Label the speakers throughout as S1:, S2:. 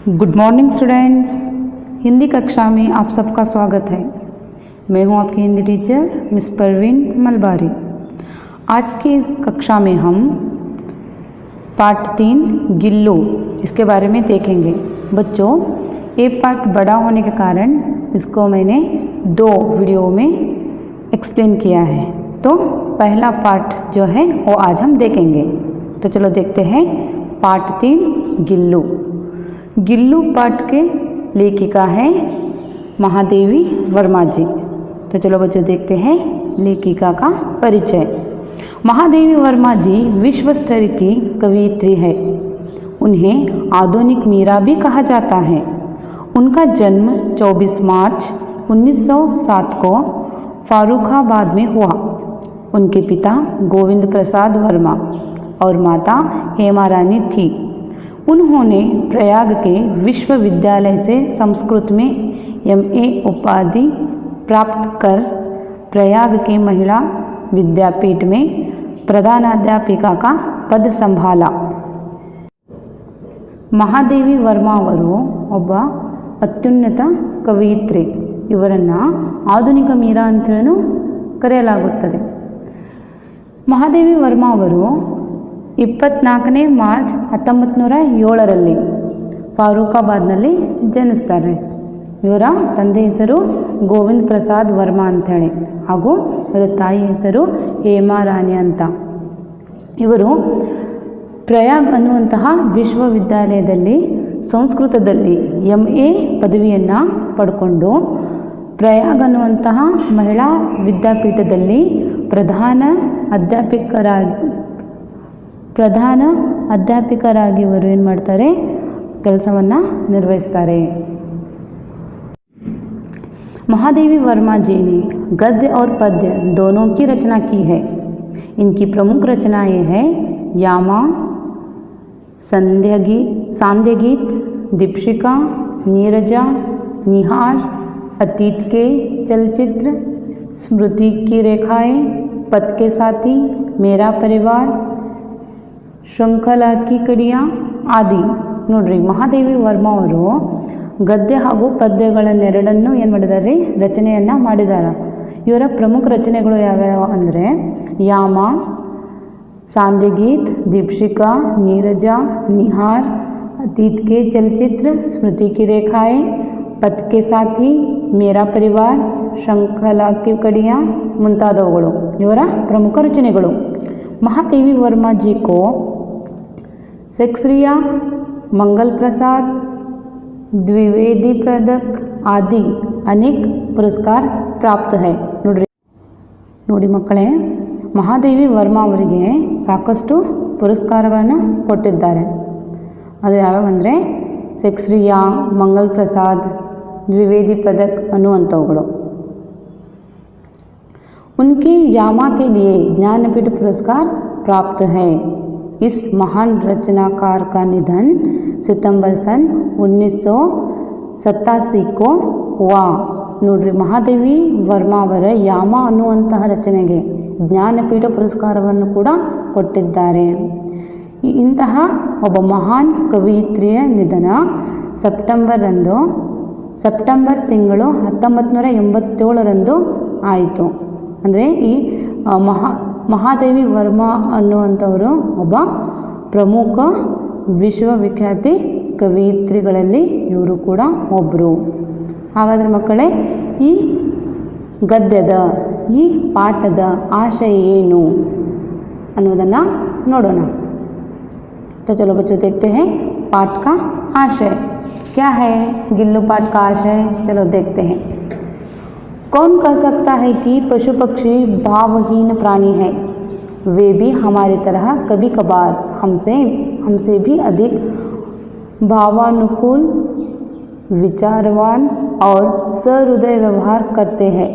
S1: Good morning students. Hindi कक्षा में आप सबका स्वागत है। मैं हूं आपकी हिंदी टीचर मिस परवीन मलबारी। आज की इस कक्षा में हम पार्ट 3 गिल्लू इसके बारे में देखेंगे। बच्चों, ये पार्ट बड़ा होने के कारण इसको मैंने 2 वीडियो में एक्सप्लेन किया है। तो पहला पार्ट जो है वो आज हम देखेंगे। तो चलो देखते हैं पार्ट 3 गिल्लू। गिल्लू पाठ के लेखिका है महादेवी वर्मा जी। तो चलो बच्चों देखते हैं लेखिका का परिचय। महादेवी वर्मा जी विश्व स्तर की कवयित्री है। उन्हें आधुनिक मीरा भी कहा जाता है। उनका जन्म 24 मार्च 1907 को फारुखाबाद में हुआ। उनके पिता गोविंद प्रसाद वर्मा और माता हेमा रानी थी। उन्होंने प्रयाग के विश्वविद्यालय से संस्कृत में MA उपाधि प्राप्त कर प्रयाग के महिला विद्यापीठ में प्रधानाध्यापिका का पद संभाला। ಮಹಾದೇವಿ ವರ್ಮಾ ಅವರು ಒಬ್ಬ ಅತ್ಯುನ್ನತ ಕವಯಿತ್ರಿ। ಇವರನ್ನು ಆಧುನಿಕ ಮೀರಾ ಅಂತಲೂ ಕರೆಯಲಾಗುತ್ತದೆ। ಮಹಾದೇವಿ ವರ್ಮಾ ಅವರು 24ನೇ ಮಾರ್ಚ್ 1907ರಲ್ಲಿ ಫಾರೂಖಾಬಾದ್ನಲ್ಲಿ ಜನಿಸ್ತಾರೆ। ಇವರ ತಂದೆ ಹೆಸರು ಗೋವಿಂದ್ ಪ್ರಸಾದ್ ವರ್ಮಾ ಅಂಥೇಳಿ ಹಾಗೂ ಇವರ ತಾಯಿ ಹೆಸರು ಹೇಮಾ ರಾಣಿ ಅಂತ। ಇವರು ಪ್ರಯಾಗ್ ಅನ್ನುವಂತಹ ವಿಶ್ವವಿದ್ಯಾಲಯದಲ್ಲಿ ಸಂಸ್ಕೃತದಲ್ಲಿ MA ಪದವಿಯನ್ನು ಪಡ್ಕೊಂಡು ಪ್ರಯಾಗ್ ಅನ್ನುವಂತಹ ಮಹಿಳಾ ವಿದ್ಯಾಪೀಠದಲ್ಲಿ ಪ್ರಧಾನ ಅಧ್ಯಾಪಕರಾಗಿ ಇವರು ಏನು ಮಾಡ್ತಾರೆ, ಕೆಲಸವನ್ನು ನಿರ್ವಹಿಸ್ತಾರೆ। महादेवी वर्मा जी ने गद्य और पद्य दोनों की रचना की है। इनकी प्रमुख रचनाएं हैं यामा, सांध्यगीत, दीपशिका, नीरजा, निहार, अतीत के चलचित्र, स्मृति की रेखाएं, पथ के साथी, मेरा परिवार, श्रृंखला की कड़ियाँ आदि। ನೋಡ್ರಿ, ಮಹಾದೇವಿ ವರ್ಮಾ ಅವರು ಗದ್ಯ ಹಾಗೂ ಪದ್ಯಗಳನ್ನೆರಡನ್ನು ಏನು ಮಾಡಿದ್ದಾರೆ, ರಚನೆಯನ್ನು ಮಾಡಿದ್ದಾರೆ। ಇವರ ಪ್ರಮುಖ ರಚನೆಗಳು ಯಾವ್ಯಾವ ಅಂದರೆ ಯಾಮ, सांध्यगीत, दीपशिका, नीरजा, निहार, अतीत के चलचित्र, स्मृति की रेखाएं, पथ के साथी, मेरा परिवार, श्रृंखला की कड़ियाँ ಮುಂತಾದವುಗಳು ಇವರ ಪ್ರಮುಖ ರಚನೆಗಳು। महादेवी वर्मा जी को शेक्सपियर, मंगल प्रसाद, द्विवेदी पदक आदि अनेक पुरस्कार प्राप्त है। ನೋಡಿ ಮಕ್ಕಳೇ, ಮಹಾದೇವಿ ವರ್ಮಾ ಅವರಿಗೆ ಸಾಕಷ್ಟು ಪುರಸ್ಕಾರಗಳನ್ನು ಕೊಟ್ಟಿದ್ದಾರೆ। ಅದು ಯಾವ್ಯಾವಂದರೆ शेक्सपियर, मंगल प्रसाद, द्विवेदी पदक ಅನ್ನುವಂಥವುಗಳು। उनकी यामा के लिए ज्ञानपीठ पुरस्कार प्राप्त है। इस महान रचनाकार का निधन सितंबर सन 1987 को हुआ। ನೋಡ್ರಿ, ಮಹಾದೇವಿ ವರ್ಮಾ ಅವರ ಯಾಮ ಅನ್ನುವಂತಹ ರಚನೆಗೆ ಜ್ಞಾನಪೀಠ ಪುರಸ್ಕಾರವನ್ನು ಕೂಡ ಕೊಟ್ಟಿದ್ದಾರೆ। ಇಂತಹ ಒಬ್ಬ ಮಹಾನ್ ಕವಯಿತ್ರಿಯ ನಿಧನ ಸೆಪ್ಟೆಂಬರ್ ತಿಂಗಳು 1987ರಂದು ಆಯಿತು। ಅಂದರೆ ಈ ಮಹಾದೇವಿ ವರ್ಮಾ ಅನ್ನುವಂಥವರು ಒಬ್ಬ ಪ್ರಮುಖ ವಿಶ್ವವಿಖ್ಯಾತಿ ಕವಯಿತ್ರಿಗಳಲ್ಲಿ ಇವರು ಕೂಡ ಒಬ್ಬರು। ಹಾಗಾದರೆ ಮಕ್ಕಳೇ, ಈ ಗದ್ಯದ ಈ ಪಾಠದ ಆಶಯ ಏನು ಅನ್ನೋದನ್ನು ನೋಡೋಣ। तो चलो बच्चों देखते हैं पाठ का आशय क्या है। गिल्लू पाठ का आशय चलो देखते हैं। कौन कह सकता है कि पशु पक्षी भावहीन प्राणी है। वे भी हमारी तरह कभी कभार हमसे भी अधिक भावानुकूल, विचारवान और सहृदय व्यवहार करते हैं।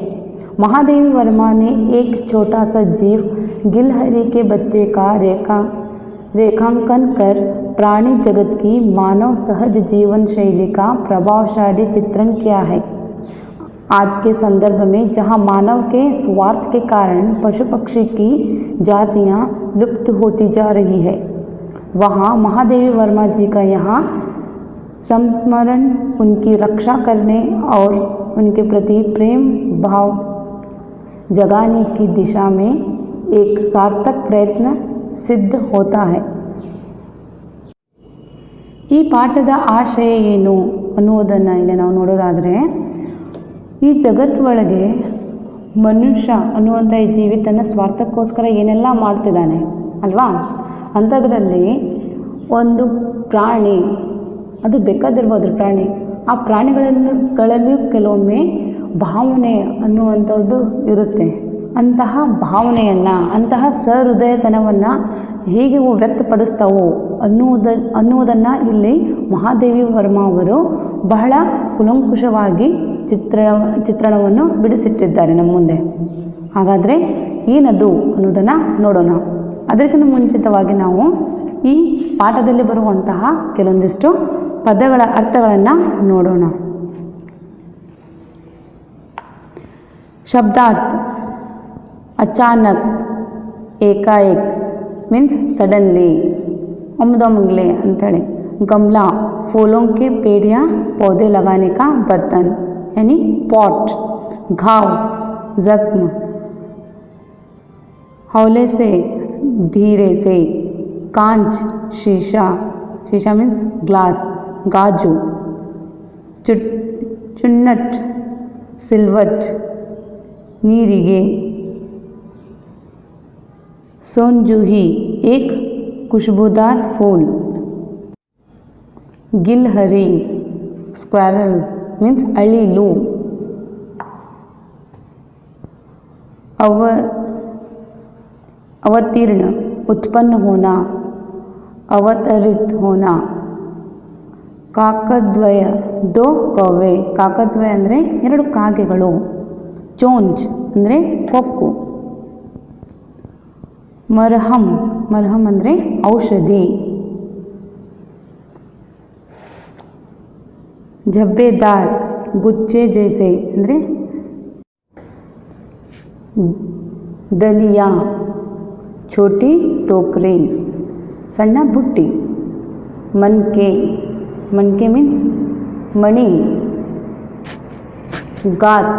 S1: महादेवी वर्मा ने एक छोटा सा जीव गिलहरी के बच्चे का रेखांकन कर प्राणी जगत की मानव सहज जीवन शैली का प्रभावशाली चित्रण किया है। आज के संदर्भ में जहां मानव के स्वार्थ के कारण पशु पक्षी की जातियां लुप्त होती जा रही है, वहां महादेवी वर्मा जी का यहाँ संस्मरण उनकी रक्षा करने और उनके प्रति प्रेम भाव जगाने की दिशा में एक सार्थक प्रयत्न सिद्ध होता है। ಈ ಪಾಠದ ಆಶಯ ಏನು ಅನ್ನುವುದನ್ನು ಇಲ್ಲಿ ನಾವು ನೋಡೋದಾದರೆ, ಈ ಜಗತ್ತೊಳಗೆ ಮನುಷ್ಯ ಅನ್ನುವಂಥ ಈ ಜೀವಿ ತನ್ನ ಸ್ವಾರ್ಥಕ್ಕೋಸ್ಕರ ಏನೆಲ್ಲ ಮಾಡ್ತಿದ್ದಾನೆ ಅಲ್ವಾ, ಅಂಥದ್ರಲ್ಲಿ ಒಂದು ಪ್ರಾಣಿ, ಅದು ಬೇಕಾದಿರ್ಬೋದು ಪ್ರಾಣಿ, ಆ ಪ್ರಾಣಿಗಳಲ್ಲಿಯೂ ಕೆಲವೊಮ್ಮೆ ಭಾವನೆ ಅನ್ನುವಂಥದ್ದು ಇರುತ್ತೆ. ಅಂತಹ ಭಾವನೆಯನ್ನು, ಅಂತಹ ಸಹೃದಯತನವನ್ನು ಹೇಗೆ ವ್ಯಕ್ತಪಡಿಸ್ತಾವೋ ಅನ್ನುವುದನ್ನು ಇಲ್ಲಿ ಮಹಾದೇವಿ ವರ್ಮ ಅವರು ಬಹಳ ಕುಲಂಕುಷವಾಗಿ ಚಿತ್ರಣವನ್ನು ಬಿಡಿಸಿಟ್ಟಿದ್ದಾರೆ ನಮ್ಮ ಮುಂದೆ. ಹಾಗಾದರೆ ಏನದು ಅನ್ನೋದನ್ನು ನೋಡೋಣ. ಅದಕ್ಕಿಂತ ಮುಂಚಿತವಾಗಿ ನಾವು ಈ ಪಾಠದಲ್ಲಿ ಬರುವಂತಹ ಕೆಲವೊಂದಿಷ್ಟು ಪದಗಳ ಅರ್ಥಗಳನ್ನು ನೋಡೋಣ. ಶಬ್ದಾರ್ಥ अचानक, एकाएक मीन्स सडनली, ओमदोमगले अंतड़े. गमला, फूलों के पेड़ या पौधे लगाने का बर्तन यानी पॉट. घाव, जख्म. हौले से, धीरे से. कांच, शीशा, शीशा मीन्स ग्लास, गाजू. चुन्नट, सिलवट, नीरिगे. सोनजूही, एक खुशबूदार फूल. गिलहरी, स्क्वारल मीन्स अलीलू. अवतीर्ण, उत्पन्न होना, अवतरित होना. काकद्वय, दो कौवे. काकद्वय ಅಂದರೆ ಎರಡು ಕಾಗೆಗಳು. ಚೋಂಚ್ ಅಂದರೆ ಕೊಕ್ಕು. मरहम, मरहम ಅಂದರೆ ಔಷಧಿ. झब्बेदार, गुच्छे जैसे ಅಂದರೆ डलिया, छोटी टोकरी, सಣ್ಣ ಬುಟ್ಟಿ. मनके, मनके मीन्स मणि. गात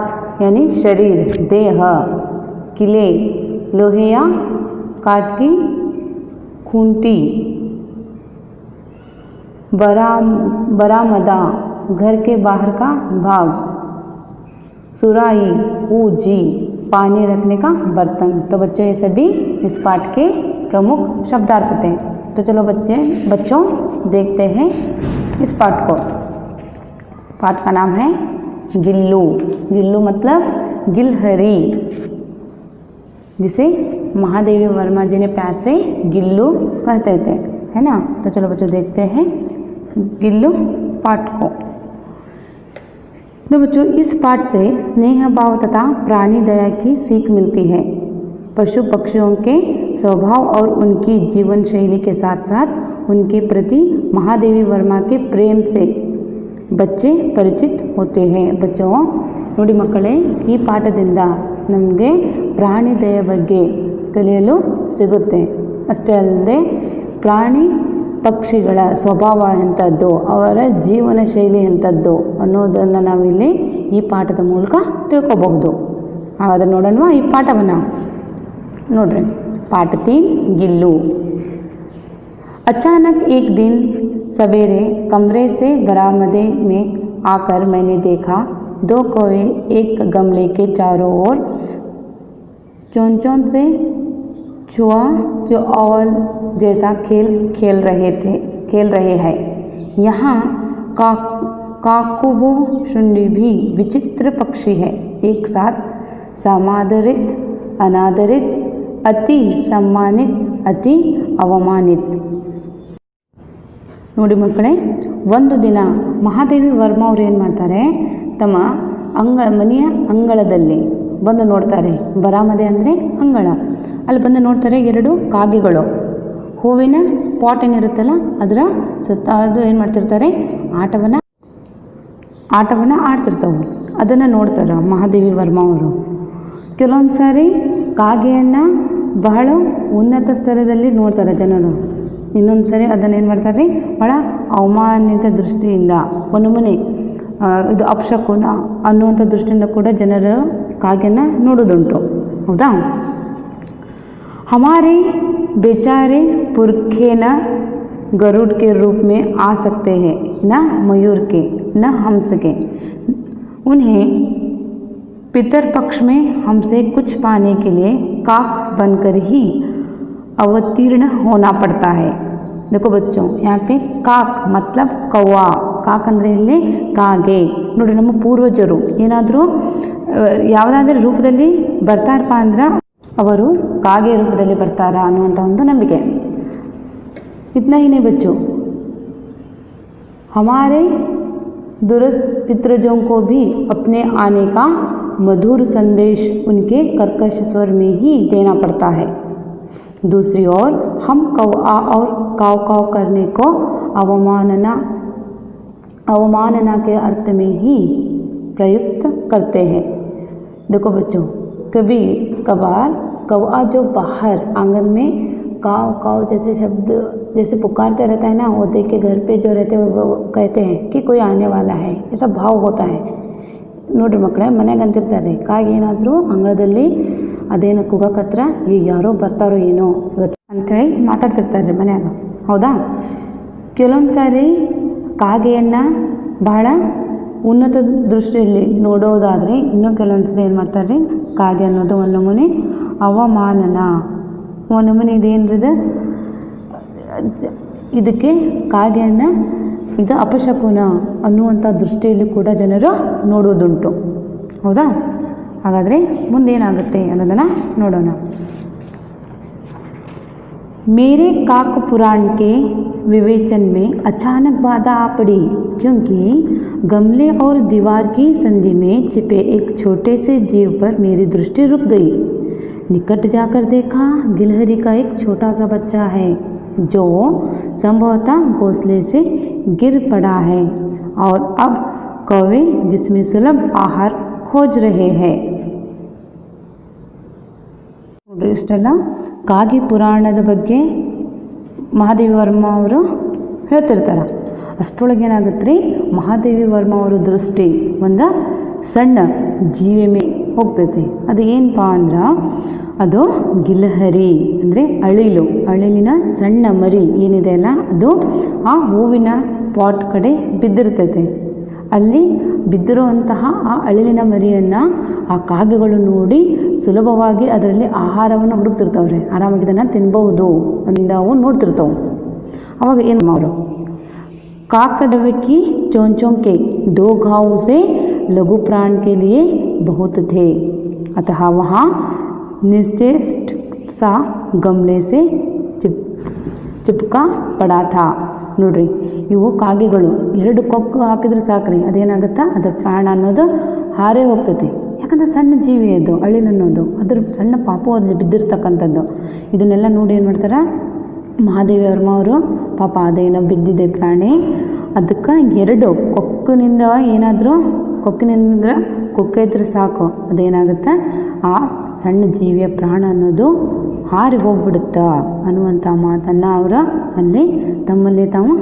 S1: यानी शरीर, देह. किले, लोहे या काट की खूंटी. बरामदा, घर के बाहर का भाग. सुराही, ऊजी, पानी रखने का बर्तन. तो बच्चों ये सभी इस पाठ के प्रमुख शब्दार्थ थे. तो चलो बच्चों देखते हैं इस पाठ को. पाठ का नाम है गिल्लू. गिल्लू मतलब गिलहरी, जिसे महादेवी वर्मा जी ने प्यार से गिल्लू कहते थे, है ना. तो चलो बच्चों देखते हैं गिल्लू पाठ को. तो बच्चों इस पाठ से स्नेह भाव तथा प्राणी दया की सीख मिलती है. पशु पक्षियों के स्वभाव और उनकी जीवन शैली के साथ साथ उनके प्रति महादेवी वर्मा के प्रेम से बच्चे परिचित होते हैं. बच्चों ನೋಡಿ ಮಕ್ಕಳೇ, ಈ ಪಾಠದಿಂದ ನಮಗೆ ಪ್ರಾಣಿ ದಯೆಯ ಬಗ್ಗೆ ಕಲಿಯಲು ಸಿಗುತ್ತೆ. ಅಷ್ಟೇ ಅಲ್ಲದೆ ಪ್ರಾಣಿ ಪಕ್ಷಿಗಳ ಸ್ವಭಾವ ಎಂಥದ್ದು, ಅವರ ಜೀವನ ಶೈಲಿ ಎಂಥದ್ದು ಅನ್ನೋದನ್ನು ನಾವಿಲ್ಲಿ ಈ ಪಾಠದ ಮೂಲಕ ತಿಳ್ಕೊಬಹುದು. ಹಾಗಾದರೆ ನೋಡೋಣ ಈ ಪಾಠವನ್ನು. ನೋಡ್ರಿ, पाठ 3 गिल्लू. अचानक एक दिन सवेरे कमरे से बरामदे में आकर मैंने देखा 2 कौवे एक गमले के चारों ओर चोंचों से छुआ जो ओवल जैसा खेल रहे हैं. यहाँ काकुबो शुंडी भी विचित्र पक्षी है. एक साथ समादरित, अनादरित, अति सम्मानित, अति ಅವಮಾನಿತ. ನೋಡಿ ಮಕ್ಕಳೇ, ಒಂದು ದಿನ ಮಹಾದೇವಿ ವರ್ಮ ಅವರು ಏನು ಮಾಡ್ತಾರೆ, ತಮ್ಮ ಮನೆಯ ಅಂಗಳದಲ್ಲಿ ಬಂದು ನೋಡ್ತಾರೆ. ಬರಾಮದೆ ಅಂದರೆ ಅಂಗಳ. ಅಲ್ಲಿ ಬಂದು ನೋಡ್ತಾರೆ 2 ಕಾಗೆಗಳು ಹೂವಿನ ಪಾಟ್ ಏನಿರುತ್ತಲ್ಲ ಅದರ ಸುತ್ತ ಅದು ಏನು ಮಾಡ್ತಿರ್ತಾರೆ, ಆಟವನ್ನು ಆಡ್ತಿರ್ತವೆ. ಅದನ್ನು ನೋಡ್ತಾರೆ ಮಹಾದೇವಿ ವರ್ಮ ಅವರು. ಕೆಲವೊಂದು ಸಾರಿ ಕಾಗೆಯನ್ನು ಬಹಳ ಉನ್ನತ ಸ್ತರದಲ್ಲಿ ನೋಡ್ತಾರೆ ಜನರು. ಇನ್ನೊಂದು ಸರಿ ಅದನ್ನೇನು ಮಾಡ್ತಾರೆ ರೀ, ಭಾಳ ಅವಮಾನಿತ ದೃಷ್ಟಿಯಿಂದ ಒನಮುನೆ ಇದು ಅಪಶಕುನ ಅನ್ನುವಂಥ ದೃಷ್ಟಿಯಿಂದ ಕೂಡ ಜನರು ಕಾಗೆನ ನೋಡೋದುಂಟು. ಹೌದಾ? हमारे बेचारे पुरखे न गरुड़ के रूप में आ सकते हैं, न मयूर के, न हंस के। उन्हें पितरपक्ष में हमसे कुछ पाने के लिए काक बनकर ही अवतीर्ण होना पड़ता है। देखो बच्चों, यहाँ पे काक मतलब कौवा, ಕಾಕ್ ಅಂದರೆ ಇಲ್ಲಿ ಕಾಗೆ. ನೋಡಿ, ನಮ್ಮ ಪೂರ್ವಜರು ಏನಾದರೂ ಯಾವುದಾದ್ರೂ ರೂಪದಲ್ಲಿ ಬರ್ತಾರಪ್ಪ ಅಂದ್ರೆ ಅವರು ಕಾಗೆ ರೂಪದಲ್ಲಿ ಬರ್ತಾರಾ ಅನ್ನುವಂಥ ಒಂದು ನಂಬಿಕೆ. इतना ही नहीं बच्चों, हमारे दुरुस्त पितृजों को भी अपने आने का मधुर संदेश उनके कर्कश स्वर में ही देना पड़ता है। दूसरी ओर हम कौआ और काव काव करने को अवमानना के अर्थ में ही प्रयुक्त करते हैं। देखो बच्चों, कभी कभार कौआ जो बाहर आंगन में काव काव जैसे शब्द जैसे पुकारते रहता है ना, वो देख के घर पे जो रहते हैं वो कहते हैं कि कोई आने वाला है, ऐसा भाव होता है. ನೋಡ್ರಿ ಮಕ್ಕಳೇ, ಮನೆಯಾಗ ಅಂತಿರ್ತಾರೆ ಕಾಗೆ ಏನಾದರೂ ಅಂಗಳದಲ್ಲಿ ಅದೇನು ಕೂಗಕತ್ರ ಯಾರೋ ಬರ್ತಾರೋ ಏನೋ ಇವತ್ತು ಅಂಥೇಳಿ ಮಾತಾಡ್ತಿರ್ತಾರೆ ಮನೆಯಾಗ. ಹೌದಾ? ಕೆಲವೊಂದು ಸಾರಿ ಕಾಗೆಯನ್ನು ಬಹಳ ಉನ್ನತ ದೃಷ್ಟಿಯಲ್ಲಿ ನೋಡೋದಾದರೆ, ಇನ್ನೂ ಕೆಲವೊಂದು ಸರಿ ಏನು ಮಾಡ್ತಾರೆ, ಕಾಗೆ ಅನ್ನೋದು ಒಂದು ನಮೂನೆ ಅವಮಾನನ, ಒಂದು ನಮೂನೆ ಇದೇನ್ರಿದು, ಇದಕ್ಕೆ ಕಾಗೆಯನ್ನು ಇದು ಅಪಶಕುನ ಅನ್ನುವಂಥ ದೃಷ್ಟಿಯಲ್ಲಿ ಕೂಡ ಜನರು ನೋಡುವುದುಂಟು. ಹೌದಾ? ಹಾಗಾದರೆ ಮುಂದೇನಾಗುತ್ತೆ ಅನ್ನೋದನ್ನು ನೋಡೋಣ. मेरे काक पुराण के विवेचन में अचानक बाधा आ पड़ी, क्योंकि गमले और दीवार की संधि में छिपे एक छोटे से जीव पर मेरी दृष्टि रुक गई. निकट जाकर देखा, गिलहरी का एक छोटा सा बच्चा है जो संभवतः घोंसले से गिर पड़ा है और अब कौवे जिसमें सुलभ आहार खोज रहे हैं. ಇಷ್ಟೆಲ್ಲ ಕಾಗೆ ಪುರಾಣದ ಬಗ್ಗೆ ಮಹಾದೇವಿ ವರ್ಮ ಅವರು ಹೇಳ್ತಿರ್ತಾರೆ. ಅಷ್ಟರೊಳಗೆ ಏನಾಗುತ್ತೆ ರೀ, ಮಹಾದೇವಿ ವರ್ಮ ಅವರ ದೃಷ್ಟಿ ಒಂದು ಸಣ್ಣ ಜೀವಿ ಮೇಲೆ ಹೋಗ್ತೈತಿ. ಅದು ಏನಪ್ಪ ಅಂದ್ರೆ, ಅದು ಗಿಲಹರಿ ಅಂದರೆ ಅಳಿಲಿನ ಸಣ್ಣ ಮರಿ ಏನಿದೆ ಅಲ್ಲ, ಅದು ಆ ಹೂವಿನ ಪಾಟ್ ಕಡೆ ಬಿದ್ದಿರ್ತೈತೆ. ಅಲ್ಲಿ ಬಿದ್ದಿರುವಂತಹ ಆ ಅಳಿಲಿನ ಮರಿಯನ್ನು ಆ ಕಾಗೆಗಳು ನೋಡಿ ಸುಲಭವಾಗಿ ಅದರಲ್ಲಿ ಆಹಾರವನ್ನು ಹುಡುಕ್ತಿರ್ತಾವ್ರೆ, ಆರಾಮಾಗಿ ಇದನ್ನು ತಿನ್ಬಹುದು ಅನ್ನೋದು ಅವು ನೋಡ್ತಿರ್ತಾವೆ. ಅವಾಗ ಏನು ಮಾಡೋರು, काकदवे की चोंचों के 2 घाव से लघु प्राण के लिए बहुत थे, अतः वहाँ निश्चेष्ट सा गमले से चिपका पड़ा था. ನೋಡ್ರಿ, ಇವು ಕಾಗೆಗಳು 2 ಕೊಕ್ಕು ಹಾಕಿದ್ರೆ ಸಾಕ್ರಿ, ಅದೇನಾಗುತ್ತಾ ಅದರ ಪ್ರಾಣ ಅನ್ನೋದು ಹಾರೇ ಹೋಗ್ತೈತಿ. ಯಾಕಂದರೆ ಸಣ್ಣ ಜೀವಿ ಅದು, ಅಳಿಲು ಅನ್ನೋದು, ಅದ್ರ ಸಣ್ಣ ಪಾಪು ಅಲ್ಲಿ ಬಿದ್ದಿರ್ತಕ್ಕಂಥದ್ದು. ಇದನ್ನೆಲ್ಲ ನೋಡಿ ಏನು ಮಾಡ್ತಾರೆ ಮಹಾದೇವಿ ವರ್ಮ ಅವರು, ಪಾಪ ಅದೇನೋ ಬಿದ್ದಿದೆ ಪ್ರಾಣಿ, ಅದಕ್ಕೆ 2 ಕೊಕ್ಕಿನಿಂದ ಏನಾದರೂ ಕೊಕ್ಕೆ ಇದ್ರೆ ಸಾಕು, ಅದೇನಾಗುತ್ತೆ ಆ ಸಣ್ಣ ಜೀವಿಯ ಪ್ರಾಣ ಅನ್ನೋದು ಹಾರಿ ಹೋಗ್ಬಿಡುತ್ತಾ ಅನ್ನುವಂಥ ಮಾತನ್ನು ಅವರು ಅಲ್ಲಿ ತಮ್ಮಲ್ಲಿ ತಾವು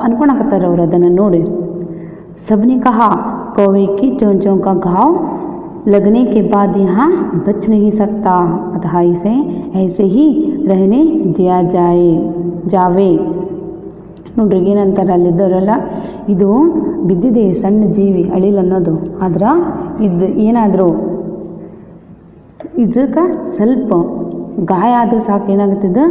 S1: ಅನ್ಕೊಳಕತ್ತಾರೆ ಅವರು ಅದನ್ನು ನೋಡಿ. सबने कहा, कौवे की चोंचों का घाव लगने के बाद यहाँ बच नहीं सकता, अतः इसे ऐसे ही रहने दिया जावे. ನೋಡ್ರಿ ಏನಂತಾರೆ ಅಲ್ಲಿದ್ದವರೆಲ್ಲ, ಇದು ಬಿದ್ದಿದೆ ಸಣ್ಣ ಜೀವಿ ಅಳಿಲು ಅನ್ನೋದು, ಆದ್ರೆ ಇದು ಏನಾದರೂ ಇದಕ್ಕೆ ಸ್ವಲ್ಪ ಗಾಯ ಆದರೂ ಸಾಕು, ಏನಾಗುತ್ತಿದ್ದು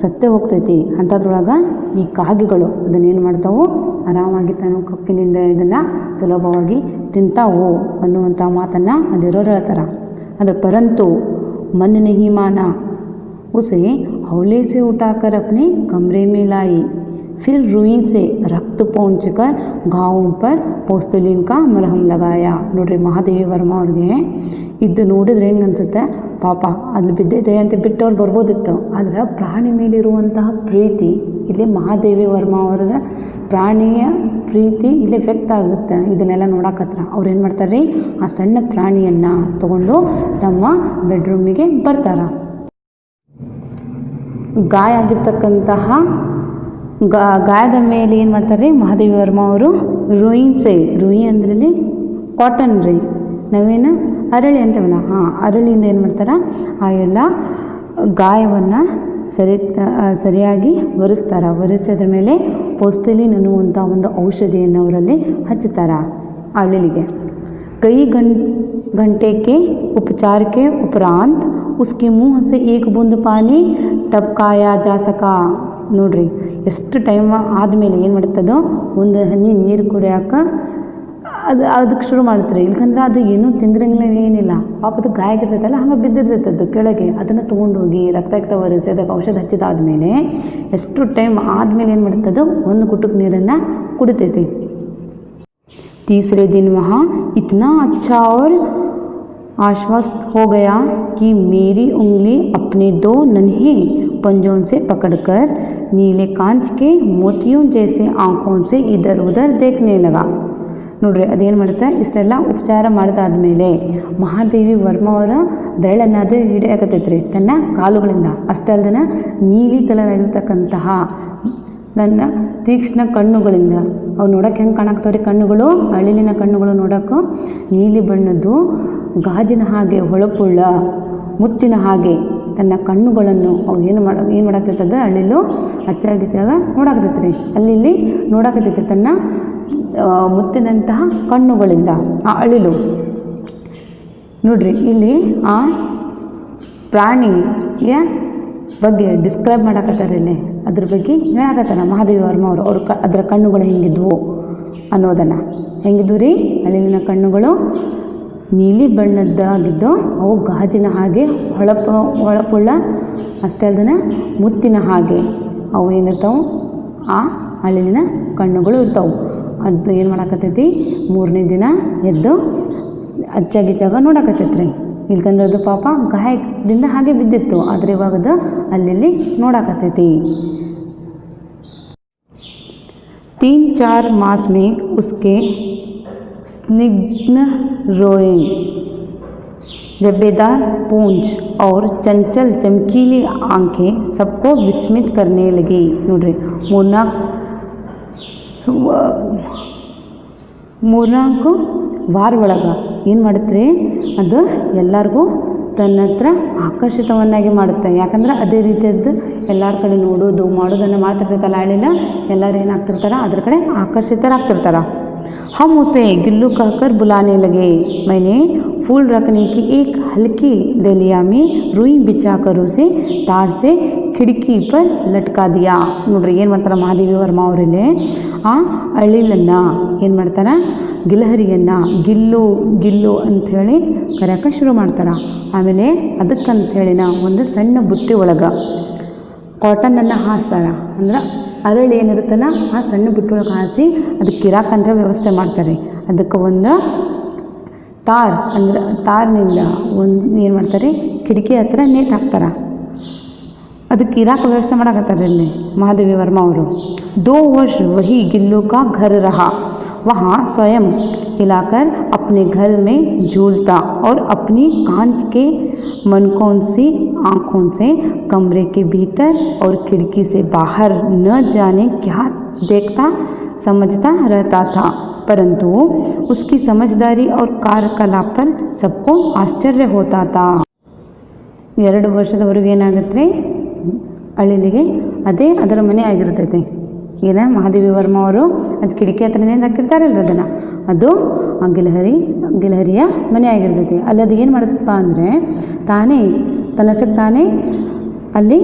S1: ಸತ್ತೇ ಹೋಗ್ತೈತಿ. ಅಂಥದ್ರೊಳಗೆ ಈ ಕಾಗೆಗಳು ಅದನ್ನೇನು ಮಾಡ್ತಾವು, ಆರಾಮಾಗಿ ತನ್ನ ಕೊಕ್ಕಿನಿಂದ ಇದನ್ನು ಸುಲಭವಾಗಿ ತಿಂತಾವು ಅನ್ನುವಂಥ ಮಾತನ್ನು ಅದಿರೋರು ಹೇಳ್ತಾರೆ. ಆದರೆ ಪರಂತು मन नहीं माना, उसे हौले से उठाकर अपने कमरे में लाई, फिर रुई से रक्त पोंछकर घावों पर पोस्तलिन का मरहम लगाया. ನೋಡ್ರಿ, ಮಹಾದೇವಿ ವರ್ಮ ಅವ್ರಿಗೆ ಇದು ನೋಡಿದ್ರೆ ಹೆಂಗೆ ಅನ್ಸುತ್ತೆ, ಪಾಪ ಅಲ್ಲಿ ಬಿದ್ದಿದೆ ಅಂತ ಬಿಟ್ಟು ಅವ್ರು ಬರ್ಬೋದಿತ್ತು. ಆದರೆ ಪ್ರಾಣಿ ಮೇಲಿರುವಂತಹ ಪ್ರೀತಿ ಇಲ್ಲಿ ಮಹಾದೇವಿ ವರ್ಮ ಅವರ ಪ್ರಾಣಿಯ ಪ್ರೀತಿ ಇಲ್ಲಿ ವ್ಯಕ್ತ ಆಗುತ್ತೆ. ಇದನ್ನೆಲ್ಲ ನೋಡಕತ್ರ ಅವ್ರು ಏನು ಮಾಡ್ತಾರೆ, ಆ ಸಣ್ಣ ಪ್ರಾಣಿಯನ್ನು ತಗೊಂಡು ತಮ್ಮ ಬೆಡ್ರೂಮಿಗೆ ಬರ್ತಾರೆ. ಗಾಯ ಆಗಿರ್ತಕ್ಕಂತಹ ಗಾಯದ ಮೇಲೆ ಏನು ಮಾಡ್ತಾರೆ ಮಹಾದೇವಿ ವರ್ಮ ಅವರು ರೂಯಿ ಅಂದ್ರೆ ಇಲ್ಲಿ ಕಾಟನ್ ರೀ, ನಾವೇನು ಅರಳಿ ಅಂತೀವಲ್ಲ, ಅರಳಿಯಿಂದ ಏನು ಮಾಡ್ತಾರೆ ಆ ಎಲ್ಲ ಗಾಯವನ್ನು ಸರಿಯಾಗಿ ಒರೆಸೋದ್ರ ಮೇಲೆ ಪೋಸ್ತಲಿನ್ ಅನ್ನುವಂಥ ಒಂದು ಔಷಧಿಯನ್ನು ಅವರಲ್ಲಿ ಹಚ್ಚುತ್ತಾರೆ ಅರಳಿಗೆ. कई घंटे के उपचार के उपरांत उसके मुंह से एक बूंद पानी टपकाया जा सका. ನೋಡ್ರಿ ಎಷ್ಟು ಟೈಮ್ ಆದಮೇಲೆ ಏನು ಮಾಡುತ್ತದೋ ಒಂದು ಹನಿ ನೀರು ಕುಡಿಯೋಕೆ ಅದಕ್ಕೆ ಶುರು ಮಾಡುತ್ತಾರೆ. ಇಲ್ಕಂದ್ರೆ ಅದು ಏನೂ ತಿಂದ್ರಂಗಿಲ್ಲ, ಏನಿಲ್ಲ, ಪಾಪ ಅದು ಗಾಯ ಆಗಿರ್ತೈತಲ್ಲ ಹಂಗೆ ಬಿದ್ದಿರ್ತೈತದ್ದು ಕೆಳಗೆ. ಅದನ್ನು ತೊಗೊಂಡೋಗಿ ರಕ್ತ ಒರೆಸಿ ಅದಕ್ಕೆ ಔಷಧ ಹಚ್ಚಿದಾದ್ಮೇಲೆ ಎಷ್ಟು ಟೈಮ್ ಆದಮೇಲೆ ಏನು ಮಾಡುತ್ತದೋ ಒಂದು ಕುಟುಕ್ ನೀರನ್ನು ಕುಡಿತೈತಿ. तीसरे दिन वहाँ इतना अच्छा और आश्वस्त हो गया कि मेरी उंगली अपने 2 नन्हे पंजों से पकड़कर नीले कांच के मोतियों जैसे आँखों से इधर उधर देखने लगा. ನೋಡ್ರಿ ಅದೇನು ಮಾಡುತ್ತೆ, ಇಷ್ಟೆಲ್ಲ ಉಪಚಾರ ಮಾಡಿದಾದ್ಮೇಲೆ ಮಹಾದೇವಿ ವರ್ಮ ಅವರ ಬೆರಳನ್ನು ಅದು ಹಿಡಿಯಾಕತ್ತೈತ್ರಿ ತನ್ನ ಕಾಲುಗಳಿಂದ. ಅಷ್ಟೇ ಅಲ್ದನ ನೀಲಿ ಕಲರ್ ಆಗಿರ್ತಕ್ಕಂತಹ ನನ್ನ ತೀಕ್ಷ್ಣ ಕಣ್ಣುಗಳಿಂದ ಅವು ನೋಡೋಕೆ ಹೆಂಗೆ ಕಾಣಾಕ್ತವ್ರಿ ಕಣ್ಣುಗಳು, ಅಳಿಲಿನ ಕಣ್ಣುಗಳು ನೋಡೋಕ್ಕೂ ನೀಲಿ ಬಣ್ಣದ್ದು ಗಾಜಿನ ಹಾಗೆ ಹೊಳಪುಳ್ಳ ಮುತ್ತಿನ ಹಾಗೆ ತನ್ನ ಕಣ್ಣುಗಳನ್ನು ಅವು ಏನು ಮಾಡಾಕ್ತೈತದ ಅಳಿಲು ಹಚ್ಚಾಗಿಚ್ಚಾಗ ನೋಡಾಕ್ತೈತ್ರಿ, ಅಲ್ಲಿ ನೋಡಾಕತ್ತೈತಿ ತನ್ನ ಮುತ್ತಿನಂತಹ ಕಣ್ಣುಗಳಿಂದ ಆ ಅಳಿಲು. ನೋಡ್ರಿ ಇಲ್ಲಿ ಆ ಪ್ರಾಣಿಯ ಬಗ್ಗೆ ಡಿಸ್ಕ್ರೈಬ್ ಮಾಡಾಕತ್ತಾರೆ, ಇಲ್ಲಿ ಅದ್ರ ಬಗ್ಗೆ ಹೇಳಾಕತ್ತಾರ ಮಹಾದೇವಿ ವರ್ಮ ಅವರು ಅದರ ಕಣ್ಣುಗಳು ಹೆಂಗಿದ್ವು ಅನ್ನೋದನ್ನು. ಹೆಂಗಿದ್ವು ರೀ ಅಳಿಲಿನ ಕಣ್ಣುಗಳು? ನೀಲಿ ಬಣ್ಣದ್ದಾಗಿದ್ದು ಅವು ಗಾಜಿನ ಹಾಗೆ ಹೊಳಪುಳ್ಳ, ಅಷ್ಟೇ ಅಲ್ದನ ಮುತ್ತಿನ ಹಾಗೆ ಅವು ಏನಿರ್ತಾವೆ ಆ ಅಳಿಲಿನ ಕಣ್ಣುಗಳು ಇರ್ತಾವೆ. ಅದು ಏನು ಮಾಡಾಕತ್ತೈತಿ 3ನೇ ದಿನ ಎದ್ದು ಅಚ್ಚಾಗಿಚ್ಚಾಗ ನೋಡಾಕತ್ತೈತ್ರಿ. ಇಲ್ಕಂದ್ರೆ ಅದು ಪಾಪ ಗಾಯದಿಂದ ಹಾಗೆ ಬಿದ್ದಿತ್ತು, ಆದರೆ ಇವಾಗದು ಅಲ್ಲಿ ನೋಡಾಕತ್ತೈತಿ. 3-4 मास में उसके स्निग्ध रोएं, जब्बेदार पूंछ और चंचल चमकीली आंखें सबको विस्मित करने लगी. ನೋಡ್ರಿ ಮೂರ್ನಾಲ್ಕು ವಾರ ಒಳಗೆ ಏನು ಮಾಡುತ್ತೆ ಅದು ಎಲ್ಲರಿಗೂ ತನ್ನ ಹತ್ರ ಆಕರ್ಷಿತವನ್ನಾಗಿ ಮಾಡುತ್ತೆ. ಯಾಕಂದ್ರೆ ಅದೇ ರೀತಿಯದ್ದು ಎಲ್ಲರ ಕಡೆ ಮಾಡೋದನ್ನು ಮಾಡ್ತಿರ್ತೈತಲ್ಲ ಅಳಿಲ, ಎಲ್ಲರೂ ಏನಾಗ್ತಿರ್ತಾರೆ ಅದ್ರ ಕಡೆ ಆಕರ್ಷಿತರಾಗ್ತಿರ್ತಾರೆ. हम उसे गिल्लू कहकर बुलाने लगे. मैंने फूल रखने की एक हल्की डलिया में रुई बिछाकर उसे तार से खिड़की पर लटका दिया. ನೋಡ್ರಿ ಏನು ಮಾಡ್ತಾರೆ ಮಹಾದೇವಿ ವರ್ಮ ಅವರಲ್ಲಿ ಆ ಅಳಿಲನ್ನು ಏನು ಮಾಡ್ತಾರೆ, ಗಿಲಹರಿಯನ್ನು ಗಿಲ್ಲು ಅಂಥೇಳಿ ಕರೆಯೋಕೆ ಶುರು ಮಾಡ್ತಾರೆ. ಆಮೇಲೆ ಅದಕ್ಕಂಥೇಳಿನ ಒಂದು ಸಣ್ಣ ಬುಟ್ಟಿ ಒಳಗೆ ಕಾಟನನ್ನು ಹಾಸ್ತಾರೆ. ಅಂದ್ರೆ ಅರಳಿ ಏನಿರುತ್ತಲ್ಲ ಆ ಸಣ್ಣ ಬುಟ್ಟಿ ಒಳಗೆ ಹಾಸಿ ಅದಕ್ಕೆ ಇರಾಕಂತ ವ್ಯವಸ್ಥೆ ಮಾಡ್ತಾರೆ. ಅದಕ್ಕೆ ಒಂದು ತಾರ್ನಿಂದ ಒಂದು ಏನು ಮಾಡ್ತಾರೆ ಕಿಟಕಿ ಹತ್ರ ನೇತು ಹಾಕ್ತಾರೆ. ಅದಕ್ಕೆ ಇರಾಕ ವ್ಯವಸ್ಥೆ ಮಾಡಾಕತ್ತಾರೆ ಇಲ್ಲಿ ಮಹಾದೇವಿ ವರ್ಮ ಅವರು. 2 वर्ष वही गिल्लू का घर रहा. वहाँ स्वयं हिलाकर अपने घर में झूलता और अपनी कांच के मनकों सी आँखों से कमरे के भीतर और खिड़की से बाहर न जाने क्या देखता समझता रहता था. परंतु उसकी समझदारी और कार्यकलाप पर सबको आश्चर्य होता था. 2 ವರ್ಷದವರೆಗೆ ಏನಾಗುತ್ತೆ ಅಳಿಲಿಗೆ ಅದೇ ಅದರ ಮನೆ ಆಗಿರ್ತೈತೆ. ಏನ ಮಹಾದೇವಿ ವರ್ಮ ಅವರು ಅದು ಕಿಟಕಿ ಹತ್ರನೇ ಹಾಕಿರ್ತಾರಲ್ರಿ ಅದನ್ನು, ಅದು ಆ ಗಿಲಹರಿಯ ಮನೆ ಆಗಿರ್ತೈತಿ. ಅಲ್ಲಿ ಅದು ಏನು ಮಾಡುತ್ತಪ್ಪ ಅಂದರೆ ತನ್ನಷ್ಟಕ್ಕೆ ತಾನೇ ಅಲ್ಲಿ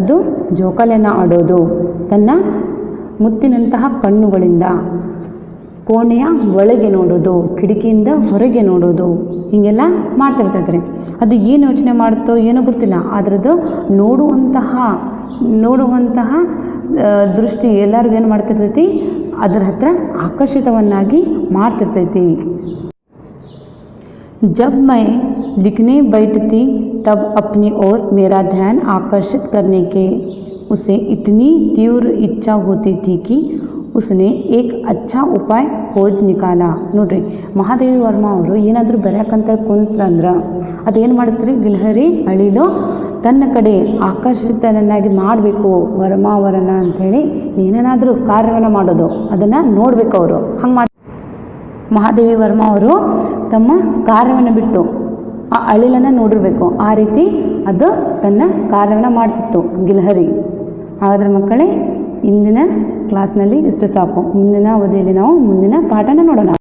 S1: ಅದು ಜೋಕಾಲಿಯನ್ನು ಆಡೋದು, ತನ್ನ ಮುತ್ತಿನಂತಹ ಕಣ್ಣುಗಳಿಂದ ಕೋಣೆಯ ಒಳಗೆ ನೋಡೋದು, ಕಿಟಕಿಯಿಂದ ಹೊರಗೆ ನೋಡೋದು, ಹೀಗೆಲ್ಲ ಮಾಡ್ತಿರ್ತೈತ್ರಿ. ಅದು ಏನು ಯೋಚನೆ ಮಾಡುತ್ತೋ ಏನೋ ಗೊತ್ತಿಲ್ಲ, ಅದರದ್ದು ನೋಡುವಂತಹ ದೃಷ್ಟಿ ಎಲ್ಲರಿಗೂ ಏನು ಮಾಡ್ತಿರ್ತೈತಿ, ಅದರ ಹತ್ರ ಆಕರ್ಷಿತವನ್ನಾಗಿ ಮಾಡ್ತಿರ್ತೈತಿ. जब मैं लिखने बैठती तब अपनी ओर मेरा ध्यान आकर्षित करने के उसे इतनी तीव्र इच्छा होती थी कि उसने एक अच्छा उपाय खोज निकाಲ ನೋಡ್ರಿ ಮಹಾದೇವಿ ವರ್ಮ ಅವರು ಏನಾದರೂ ಬರೆಯಕ್ಕಂತ ಕುಂತ್ರಂದ್ರೆ ಅದೇನು ಮಾಡುತ್ತೆ ರೀ ಗಿಲ್ಹರಿ ಅಳಿಲು ತನ್ನ ಕಡೆ ಆಕರ್ಷಿತನನ್ನಾಗಿ ಮಾಡಬೇಕು ವರ್ಮ ಅವರನ್ನು ಅಂಥೇಳಿ ಏನೇನಾದರೂ ಕಾರ್ಯವನ್ನು ಮಾಡೋದು ಅದನ್ನು ನೋಡಬೇಕು ಅವರು ಹಂಗೆ ಮಾಡಿ ಮಹಾದೇವಿ ವರ್ಮ ಅವರು ತಮ್ಮ ಕಾರ್ಯವನ್ನು ಬಿಟ್ಟು ಆ ಅಳಿಲನ್ನು ನೋಡಿರಬೇಕು ಆ ರೀತಿ ಅದು ತನ್ನ ಕಾರ್ಯವನ್ನು ಮಾಡ್ತಿತ್ತು ಗಿಲ್ಹರಿ ಹಾಗಾದರೆ ಮಕ್ಕಳೇ ಇಂದಿನ ಕ್ಲಾಸ್ನಲ್ಲಿ ಇಷ್ಟು ಸಾಕು ಮುಂದಿನ ಅವಧಿಯಲ್ಲಿ ನಾವು ಮುಂದಿನ ಪಾಠನ ನೋಡೋಣ